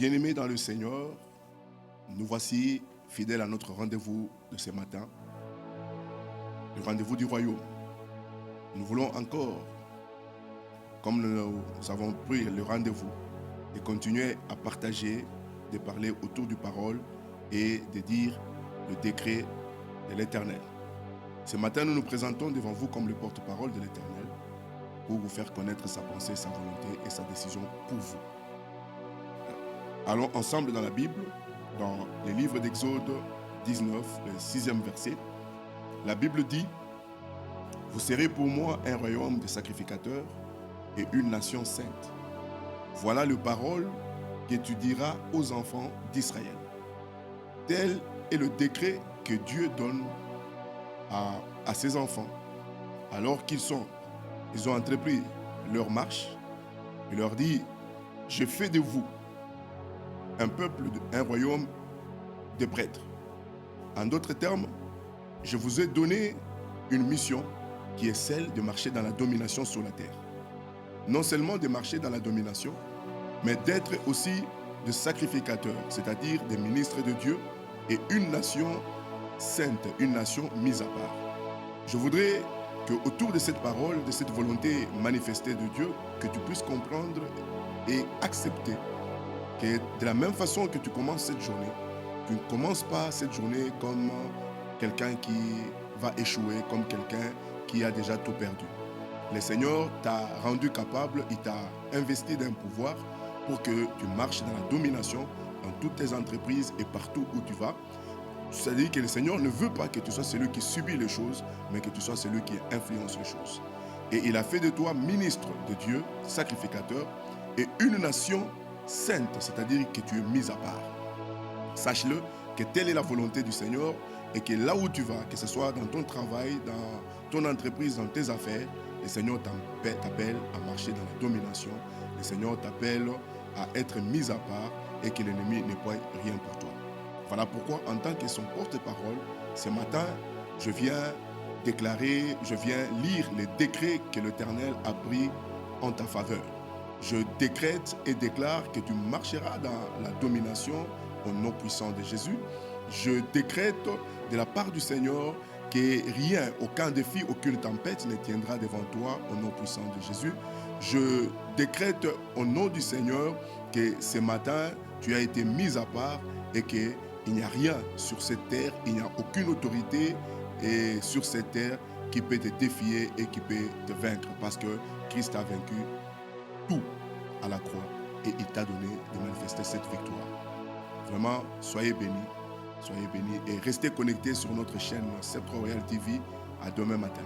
Bien-aimés dans le Seigneur, nous voici fidèles à notre rendez-vous de ce matin, le rendez-vous du royaume. Nous voulons encore, comme nous avons pris le rendez-vous, de continuer à partager, de parler autour du parole et de dire le décret de l'Éternel. Ce matin, nous nous présentons devant vous comme le porte-parole de l'Éternel pour vous faire connaître sa pensée, sa volonté et sa décision pour vous. Allons ensemble dans la Bible, dans le livre d'Exode 19, le 6e verset. La Bible dit: « Vous serez pour moi un royaume de sacrificateurs et une nation sainte. Voilà les paroles que tu diras aux enfants d'Israël. Tel est le décret que Dieu donne à ses enfants, alors qu'ils ont entrepris leur marche. Il leur dit: je fais de vous un peuple, un royaume de prêtres. En d'autres termes, je vous ai donné une mission qui est celle de marcher dans la domination sur la terre. Non seulement de marcher dans la domination, mais d'être aussi des sacrificateurs, c'est-à-dire des ministres de Dieu et une nation sainte, une nation mise à part. Je voudrais qu'autour de cette parole, de cette volonté manifestée de Dieu, que tu puisses comprendre et accepter que de la même façon que tu commences cette journée, tu ne commences pas cette journée comme quelqu'un qui va échouer, comme quelqu'un qui a déjà tout perdu. Le Seigneur t'a rendu capable, il t'a investi d'un pouvoir pour que tu marches dans la domination dans toutes tes entreprises et partout où tu vas. C'est-à-dire que le Seigneur ne veut pas que tu sois celui qui subit les choses, mais que tu sois celui qui influence les choses. Et il a fait de toi ministre de Dieu, sacrificateur, et une nation sainte, c'est-à-dire que tu es mis à part. Sache-le que telle est la volonté du Seigneur et que là où tu vas, que ce soit dans ton travail, dans ton entreprise, dans tes affaires, le Seigneur t'appelle à marcher dans la domination. Le Seigneur t'appelle à être mis à part et que l'ennemi ne peut rien pour toi. Voilà pourquoi, en tant que son porte-parole, ce matin, je viens déclarer, je viens lire les décrets que l'Éternel a pris en ta faveur. Je décrète et déclare que tu marcheras dans la domination au nom puissant de Jésus. Je décrète de la part du Seigneur que rien, aucun défi, aucune tempête ne tiendra devant toi au nom puissant de Jésus. Je décrète au nom du Seigneur que ce matin, tu as été mis à part et qu'il n'y a rien sur cette terre, il n'y a aucune autorité sur cette terre qui peut te défier et qui peut te vaincre parce que Christ a vaincu tout à la croix et il t'a donné de manifester cette victoire. Vraiment, soyez bénis et restez connectés sur notre chaîne Sceptre Royal TV. À demain matin.